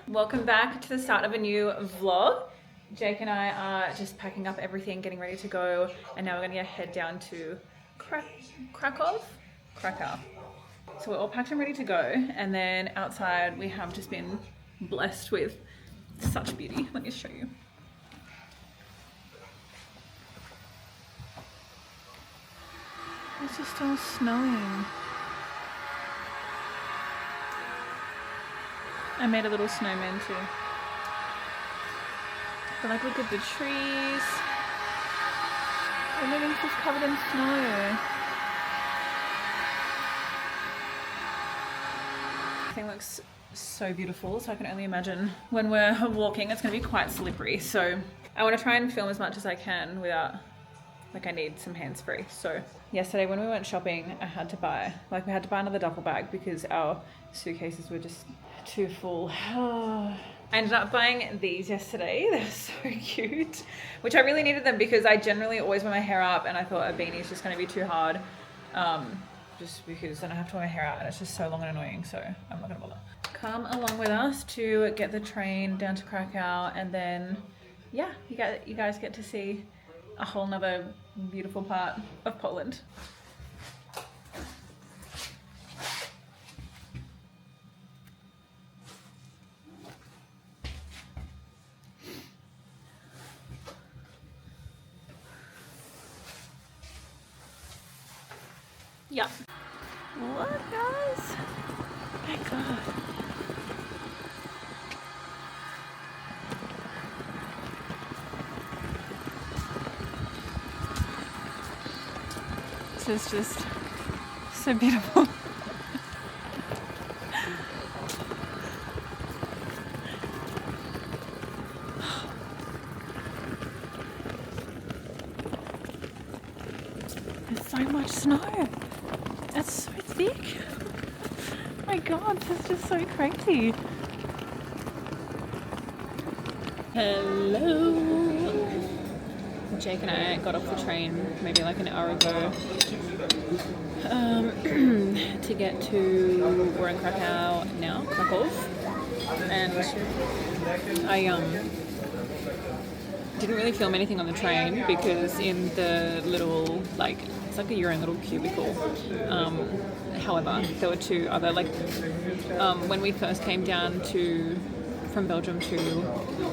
Welcome back to the start of a new vlog. Jake and I are just packing up everything, getting ready to go, and now we're gonna head down to Krakow. So we're all packed and ready to go, and then outside we have just been blessed with such beauty. Let me show you. It's just all snowing. I made a little snowman too. But like, look at the trees. Everything's just covered in snow. Everything looks so beautiful, so I can only imagine when we're walking it's going to be quite slippery. So I want to try and film as much as I can without, like, I need some hands-free. So yesterday when we went shopping, we had to buy another duffel bag because our suitcases were just too full. I ended up buying these yesterday. They're so cute, which I really needed them because I generally always wear my hair up, and I thought a beanie is just going to be too hard, just because then I have to wear my hair out and it's just so long and annoying, so I'm not going to bother. Come along with us to get the train down to Krakow, and then yeah, you guys get to see a whole nother beautiful part of Poland. Yeah. Look, guys. Oh my God. This is just so beautiful. There's so much snow. It's so thick. Oh my God, this is just so crazy. Hello. Jake and I got off the train maybe like an hour ago to get to, we're in Krakow now, Krakow, and I didn't really film anything on the train because in the little, like, it's like your own little cubicle. However, there were two other, like, when we first came down from Belgium to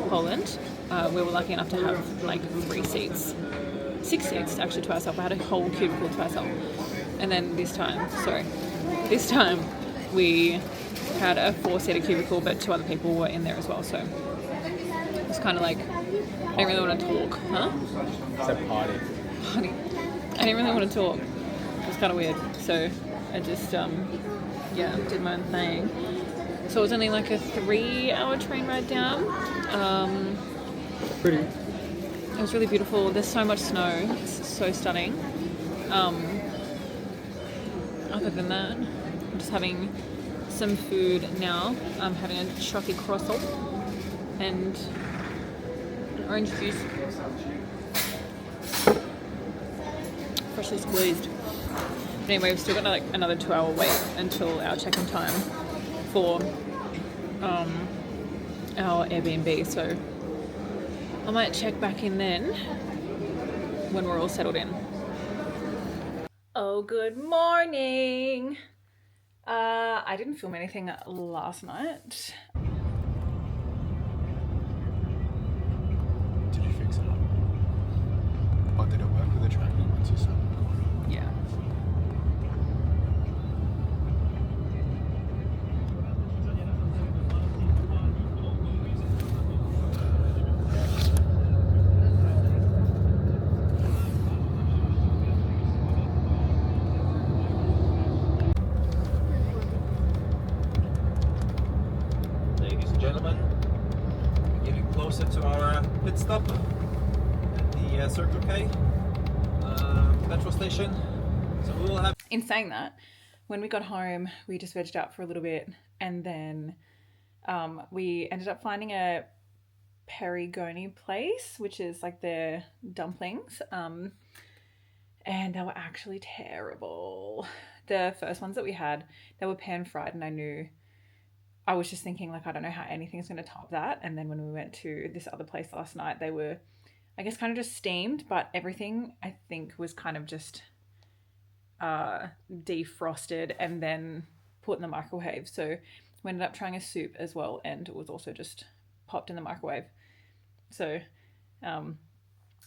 Poland, we were lucky enough to have like 6 seats actually to ourselves. I had a whole cubicle to ourselves. And then this time we had a 4-seater cubicle, but 2 other people were in there as well. So it's kind of like, I didn't really want to talk, huh? It's a party. I didn't really want to talk. It was kind of weird. So I just, did my own thing. So it was only like a 3-hour train ride down. Pretty. It was really beautiful. There's so much snow. It's so stunning. Other than that, I'm just having some food now. I'm having a chocolate croissant and orange juice. Freshly squeezed. But anyway, we've still got like another 2-hour wait until our check-in time for our Airbnb. So I might check back in then when we're all settled in. Oh, good morning. I didn't film anything last night. Did you fix it up? Or did it work with the tracking once you started recording? Yeah. Gentlemen, we're getting closer to our pit stop at the Circle K petrol station. So we will have. In saying that, when we got home, we just vegged out for a little bit, and then we ended up finding a perigoni place, which is like their dumplings, and they were actually terrible. The first ones that we had, they were pan fried, and I knew I was just thinking, like, I don't know how anything's going to top that. And then when we went to this other place last night, they were, I guess, kind of just steamed, but everything I think was kind of just defrosted and then put in the microwave. So we ended up trying a soup as well, and it was also just popped in the microwave. So it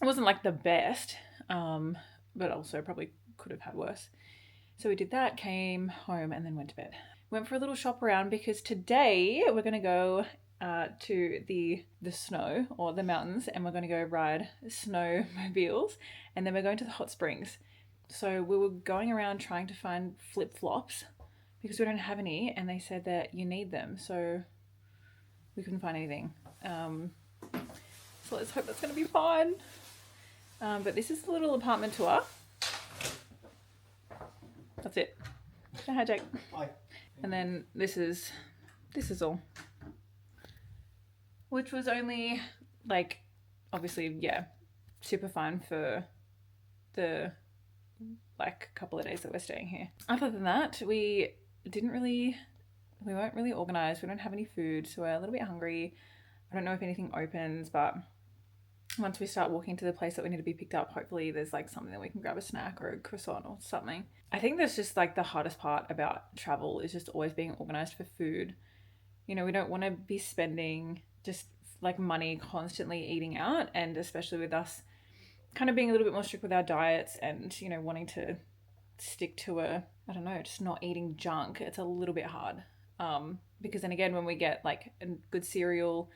wasn't like the best, but also probably could have had worse. So we did that, came home, and then went to bed. Went for a little shop around because today we're going to go to the snow or the mountains, and we're going to go ride snowmobiles, and then we're going to the hot springs. So we were going around trying to find flip-flops because we don't have any, and they said that you need them, so we couldn't find anything. So let's hope that's going to be fine. But this is the little apartment tour. That's it. Say hi, Jake. Hi. And then this is all. Which was only, like, obviously, yeah, super fine for the, like, couple of days that we're staying here. Other than that, we weren't really organised. We don't have any food, so we're a little bit hungry. I don't know if anything opens, but once we start walking to the place that we need to be picked up, hopefully there's like something that we can grab a snack or a croissant or something. I think that's just like the hardest part about travel is just always being organised for food. You know, we don't want to be spending just like money constantly eating out, and especially with us kind of being a little bit more strict with our diets and, you know, wanting to stick to just not eating junk. It's a little bit hard. Because then again, when we get like a good cereal,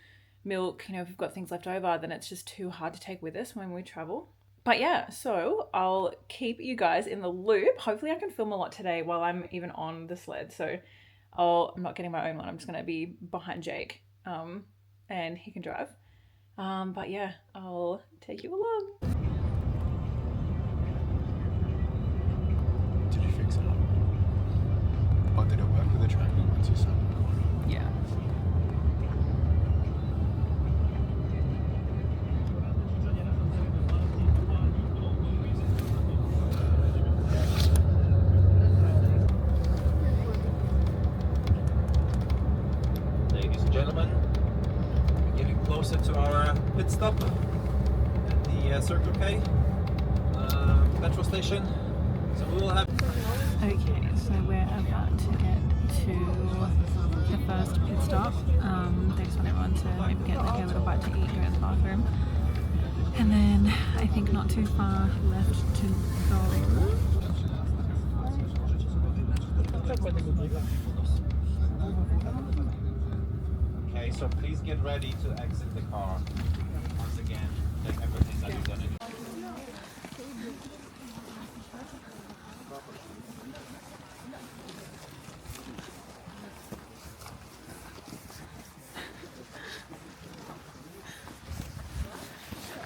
milk, you know, if we've got things left over, then it's just too hard to take with us when we travel. But yeah, so I'll keep you guys in the loop. Hopefully I can film a lot today while I'm even on the sled. So I'm not getting my own one. I'm just going to be behind Jake, and he can drive. But yeah, I'll take you along. Did you fix it up? Oh, did it work with the tracking once you set it? Yeah. Ladies and gentlemen, we're getting closer to our pit stop at the Circle K petrol station. So we will have. Okay, so we're about to get to the first pit stop. They just want everyone to maybe get like a little bite to eat, go to the bathroom. And then I think not too far left to go. Okay, so please get ready to exit the car. Once again, take everything that you're gonna do.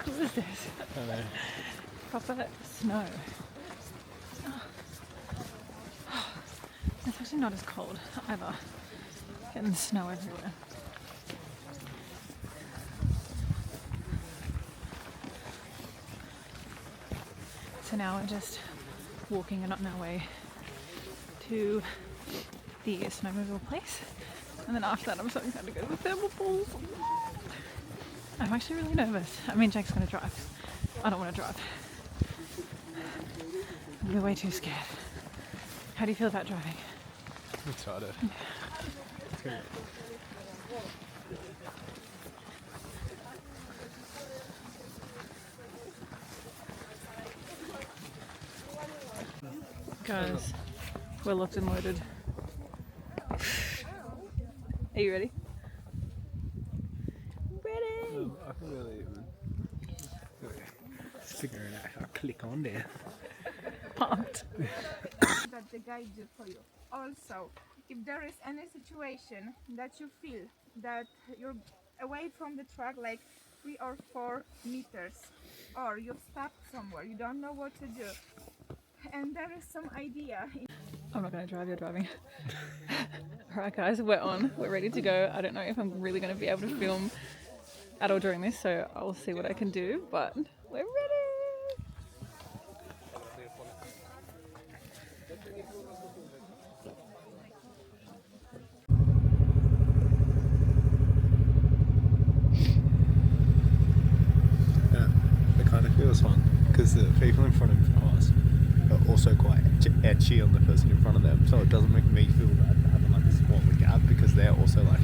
What is this? Hello. Proper snow. It's actually not as cold either. Getting snow everywhere. So now we're just walking and on our way to the snowmobile place. And then after that I'm so excited to go to the thermal pools. I'm actually really nervous. I mean, Jake's going to drive. I don't want to drive. I'm way too scared. How do you feel about driving? It's harder. It's good. Guys, we're locked and loaded. Are you ready? Ready! I can really figure it out. I'll click on there. Pumped. That the guide do for you. Also, if there is any situation that you feel that you're away from the track like 3 or 4 meters, or you've stopped somewhere, you don't know what to do, and there is some idea. I'm not going to drive, you're driving. Alright guys, we're on. We're ready to go. I don't know if I'm really going to be able to film at all during this, so I'll see what I can do, but we're ready! was fun because the people in front of us are also quite etchy on the person in front of them, so it doesn't make me feel bad for having like a smaller gap because they're also like.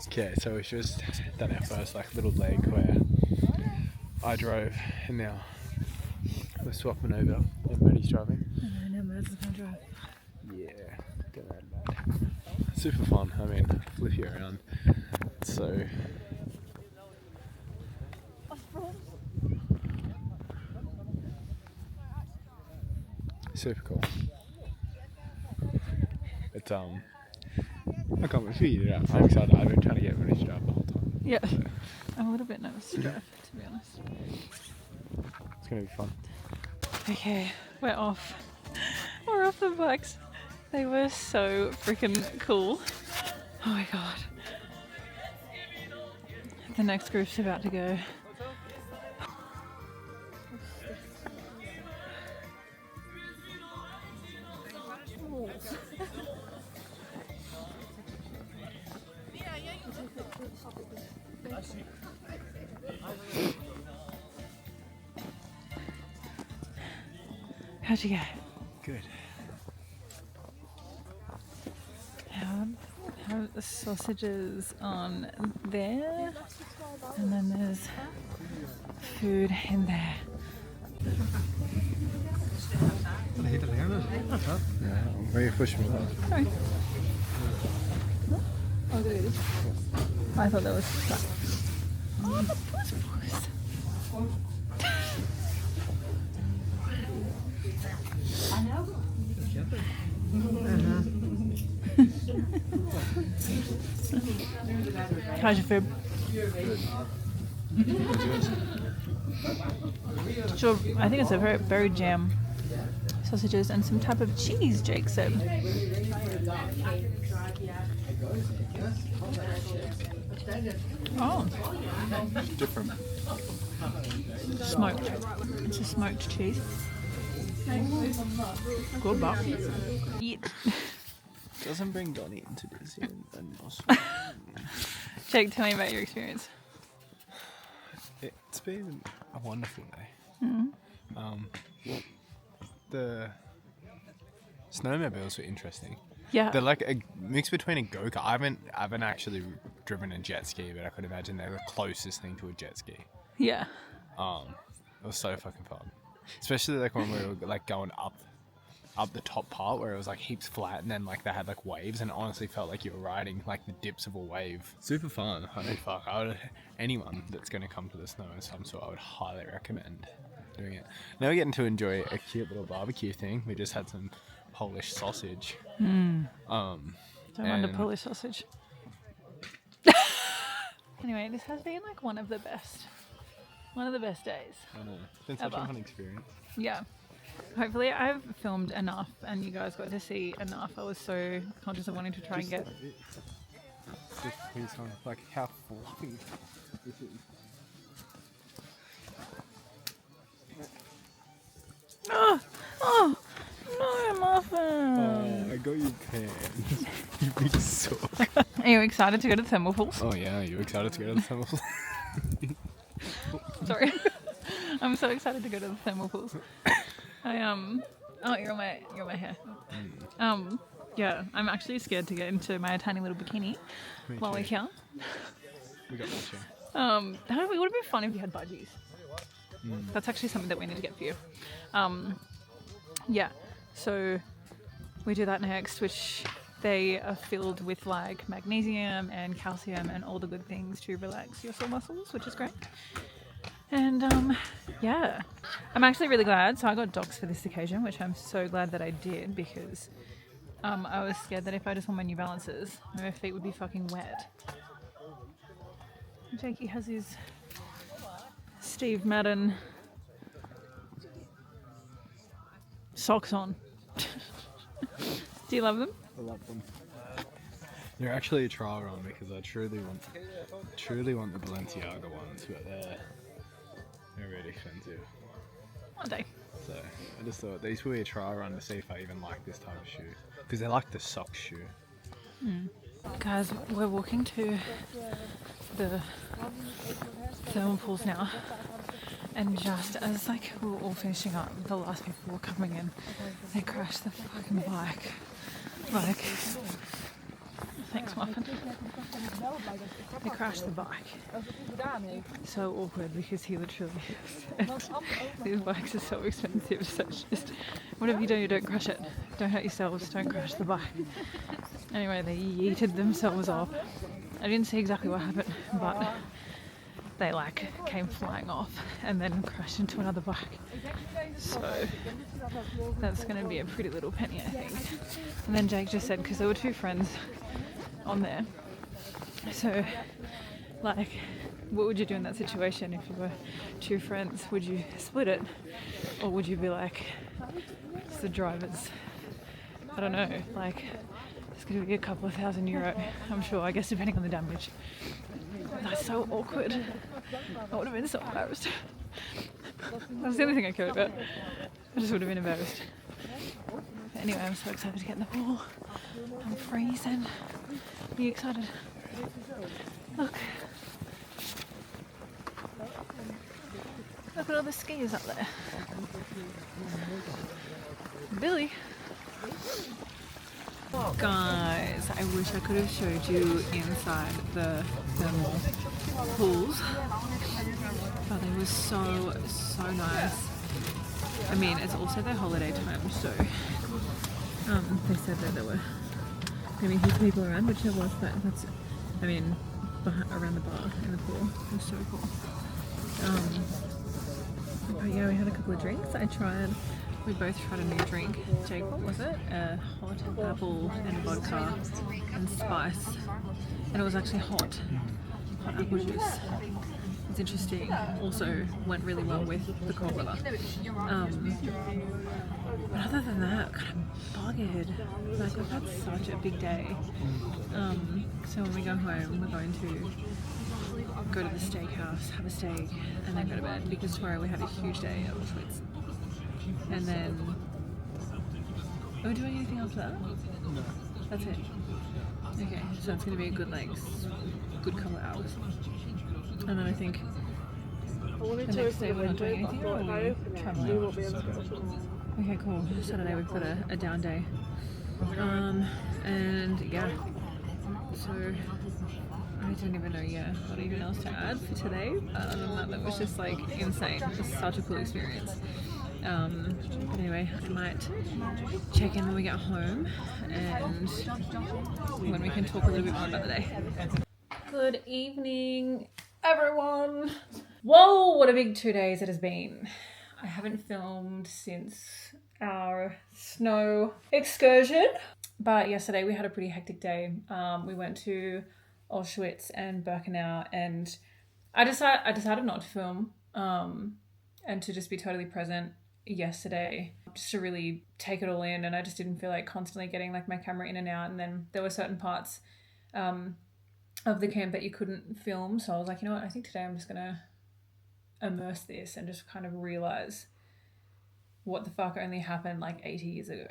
Okay, so we've just done our first like little leg where I drove and now we're swapping over and Maddie's driving. And now Mads is gonna drive. Yeah, get that mad. Super fun. I mean, flip you around. So super cool. It's I can't wait for you to get out. I'm excited. I've been trying to get Maddie to drive the whole time. Yeah. So I'm a little bit nervous to drive, to be honest. it's gonna be fun. Okay, we're off. We're off the bikes. They were so freaking cool. Oh my god. The next group's about to go. How'd you go? Good. Have the sausages on there, and then there's food in there. Yeah, where are you pushing me? Sorry. Oh, good. I thought that was stuck. Oh, the puss. How's your food? Sure, I think it's a very jam. Sausages and some type of cheese, Jake said. Oh. Different. Smoked. It's a smoked cheese. Good, but eat. Doesn't bring Donnie into this and also. Jake, tell me about your experience. It's been a wonderful day. Mm-hmm. The snowmobiles were interesting. Yeah. They're like a mix between a go-kart. I haven't actually driven a jet ski, but I could imagine they're the closest thing to a jet ski. Yeah. It was so fucking fun, especially like when we were like going up the top part where it was like heaps flat and then like they had like waves and it honestly felt like you were riding like the dips of a wave. Super fun. I mean, fuck, anyone that's going to come to the snow of some sort, I would highly recommend doing it. Now we're getting to enjoy a cute little barbecue thing. We just had some Polish sausage. Don't mind a Polish sausage. Anyway, this has been like one of the best days. I know. It's been such a fun experience. Yeah. Hopefully I've filmed enough and you guys got to see enough. I was so conscious of wanting to try and get... Just please tell me, like how fluffy this is. Oh, no, muffin! Oh, I got you pants. You big sock. Are you excited to go to the thermal pools? Oh yeah, you excited to go to the thermal pools? Sorry. I'm so excited to go to the thermal pools. Oh, you're on my hair. Yeah, I'm actually scared to get into my tiny little bikini while we're here. We got that too. It would have been fun if you had budgies. That's actually something that we need to get for you. Yeah, so we do that next, which They are filled with like magnesium and calcium and all the good things to relax your sore muscles, which is great. And yeah, I'm actually really glad. So I got docs for this occasion, which I'm so glad that I did, because I was scared that if I just wore my New Balances, my feet would be fucking wet. Jakey has his Steve Madden socks on. Do you love them? I love them. They're actually a trial run because I truly want the Balenciaga ones, but they're really expensive. One day. So I just thought these would be a trial run to see if I even like this type of shoe, because they're like the sock shoe. Guys, we're walking to the thermal pools now, and just as like we were all finishing up, the last people were coming in, they crashed the fucking bike. Like, thanks, Muffin. They crashed the bike. So awkward, because he literally said, these bikes are so expensive, so it's just, whatever you don't crash it. Don't hurt yourselves, don't crash the bike. Anyway, they yeeted themselves off. I didn't see exactly what happened, but they like came flying off and then crashed into another bike. So that's going to be a pretty little penny, I think. And then Jake just said, because there were two friends on there, so like, what would you do in that situation if you were two friends? Would you split it, or would you be like, it's the drivers? I don't know, like, it's going to be a couple of €1,000, I'm sure, I guess, depending on the damage. That's so awkward. I would have been so embarrassed. That's the only thing I cared about. I just would have been embarrassed. But anyway, I'm so excited to get in the pool. I'm freezing. Are you excited? Look. Look at all the skiers up there. Billy. Guys, I wish I could have showed you inside the thermal pools, but they were so nice. I mean, it's also their holiday time, so they said that there were maybe heaps of people around, which there was, but that's, I mean, around the bar in the pool. It was so cool. But yeah, we had a couple of drinks. We both tried a new drink. Jake, what was it? A hot apple and vodka and spice. And it was actually hot apple juice. It's interesting. Also went really well with the cold weather. But other than that, kind of buggered. Like, I've had such a big day. So when we go home, we're going to go to the steakhouse, have a steak, and then go to bed, because tomorrow we have a huge day at Auschwitz. And then, are we doing anything after that? No. That's it? Okay, so it's going to be a good, like, good couple of hours. And then I think the next day we're not doing anything, or are we travelling? Okay, cool. Saturday we've got a down day. And yeah, so I don't even know what even else to add for today. Other than that was just like insane. It was such a cool experience. But anyway, I might check in when we get home and when we can talk a little bit more about the day. Good evening, everyone. Whoa, what a big 2 days it has been. I haven't filmed since our snow excursion, but yesterday we had a pretty hectic day. We went to Auschwitz and Birkenau, and I decided not to film and to just be totally present yesterday, just to really take it all in. And I just didn't feel like constantly getting like my camera in and out, and then there were certain parts of the camp that you couldn't film, so I was like, you know what, I think today I'm just gonna immerse this and just kind of realize what the fuck only happened like 80 years ago,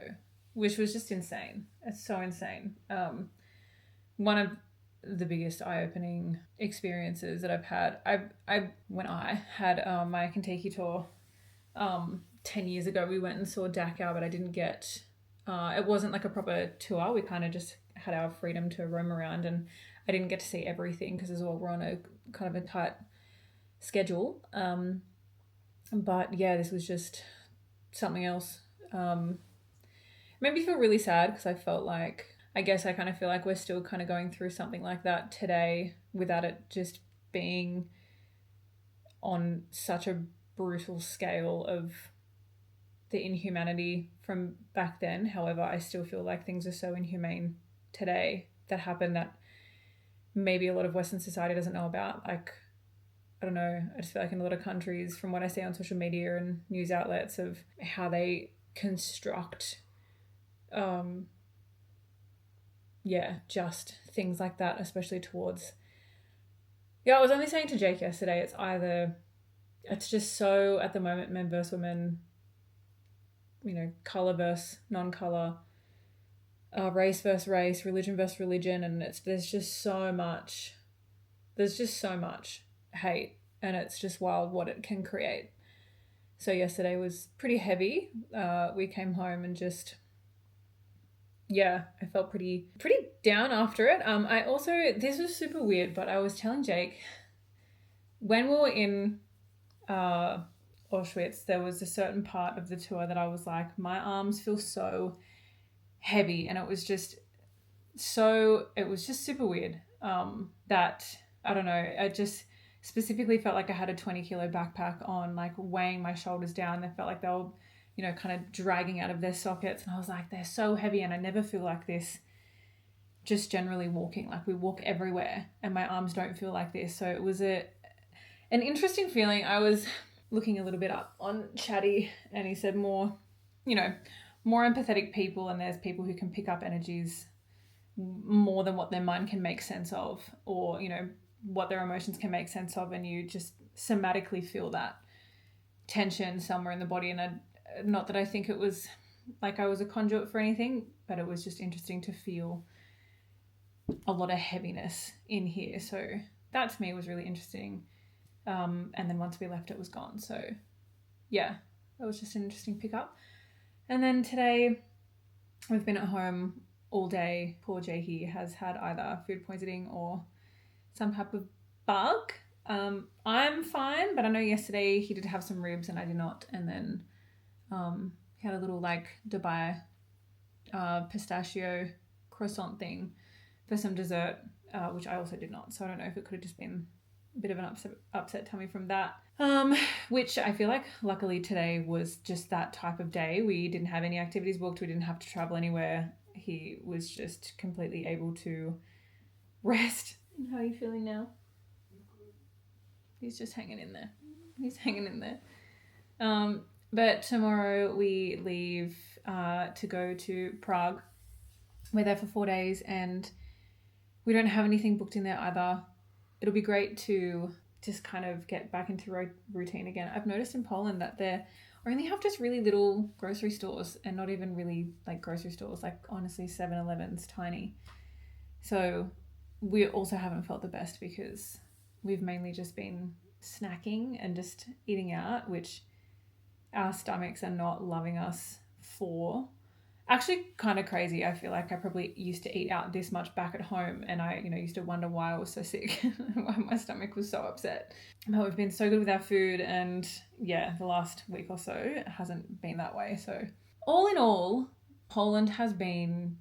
which was just insane. It's so insane. One of the biggest eye-opening experiences that I've had. When I had my Kentucky tour 10 years ago, we went and saw Dachau, but I didn't get, it wasn't like a proper tour. We kind of just had our freedom to roam around, and I didn't get to see everything because as well we're on a kind of a tight schedule. But yeah, this was just something else. Made me feel really sad because I felt like I guess I kind of feel like we're still kind of going through something like that today without it just being on such a brutal scale of the inhumanity from back then. However, I still feel like things are so inhumane today that happen that maybe a lot of Western society doesn't know about. Like, I don't know, I just feel like in a lot of countries, from what I see on social media and news outlets, of how they construct just things like that, especially towards, I was only saying to Jake yesterday, it's just so, at the moment, men versus women, color versus non-color, race versus race, religion versus religion, and there's just so much hate, and it's just wild what it can create. So yesterday was pretty heavy. We came home and just, I felt pretty down after it. I also, this was super weird, but I was telling Jake, when we were in Auschwitz, there was a certain part of the tour that I was like, my arms feel so heavy, and it was just super weird. That, I don't know, I just specifically felt like I had a 20-kilo backpack on, like weighing my shoulders down. They felt like they were, kind of dragging out of their sockets, and I was like, they're so heavy, and I never feel like this just generally walking. Like, we walk everywhere and my arms don't feel like this. So it was an interesting feeling. I was looking a little bit up on Chatty, and he said more empathetic people, and there's people who can pick up energies more than what their mind can make sense of, or what their emotions can make sense of, and you just somatically feel that tension somewhere in the body. And not that I think it was like I was a conduit for anything, but it was just interesting to feel a lot of heaviness in here. So that to me was really interesting. And then once we left, it was gone. So yeah, it was just an interesting pickup. And then today we've been at home all day. Poor Jakey has had either food poisoning or some type of bug. I'm fine, but I know yesterday he did have some ribs and I did not. And then he had a little like Dubai pistachio croissant thing for some dessert, which I also did not. So I don't know if it could have just been a bit of an upset tummy from that. Which I feel like luckily today was just that type of day. We didn't have any activities booked. We didn't have to travel anywhere. He was just completely able to rest. And how are you feeling now? He's just hanging in there. But tomorrow we leave to go to Prague. We're there for 4 days and we don't have anything booked in there either. It'll be great to just kind of get back into routine again. I've noticed in Poland that they only have just really little grocery stores, and not even really like grocery stores, like honestly 7-Eleven's tiny. So we also haven't felt the best because we've mainly just been snacking and just eating out, which our stomachs are not loving us for. Actually kind of crazy. I feel like I probably used to eat out this much back at home, and I used to wonder why I was so sick, why my stomach was so upset. But we've been so good with our food, and the last week or so it hasn't been that way. So all in all, Poland has been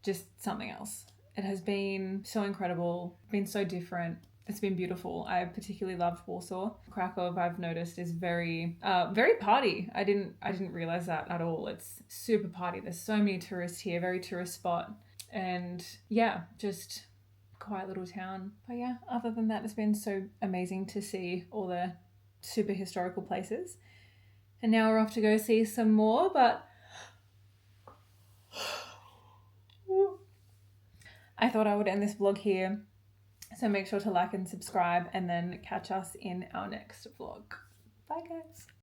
just something else. It has been so incredible, been so different. It's been beautiful. I particularly loved Warsaw. Krakow, I've noticed, is very party. I didn't realize that at all. It's super party. There's so many tourists here, very tourist spot. And just quiet little town. But other than that, it's been so amazing to see all the super historical places. And now we're off to go see some more, but I thought I would end this vlog here. So make sure to like and subscribe, and then catch us in our next vlog. Bye guys.